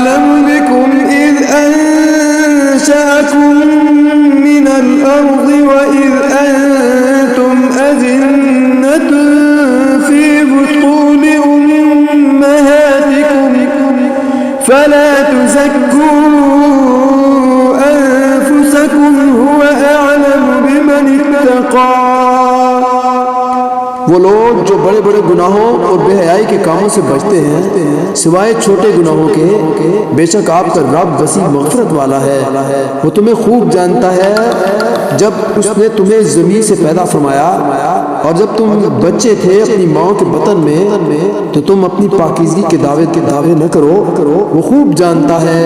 أعلم بكم إذ أنشأكم من الأرض وإذ أنتم أجنة في بطون أمهاتكم فلا تزكوا أنفسكم هو أعلم بمن اتقى। वो लोग जो बड़े बड़े गुनाहों और बेहयाई के कामों से बचते हैं सिवाय छोटे गुनाहों के, बेशक आपका रब वसी मग़फ़िरत वाला है। वो तुम्हें खूब जानता है जब उसने तुम्हें ज़मीन से पैदा फरमाया और जब तुम बच्चे थे अपनी माँ के बतन में तो तुम अपनी पाकीज़गी के दावे न करो। वो खूब जानता है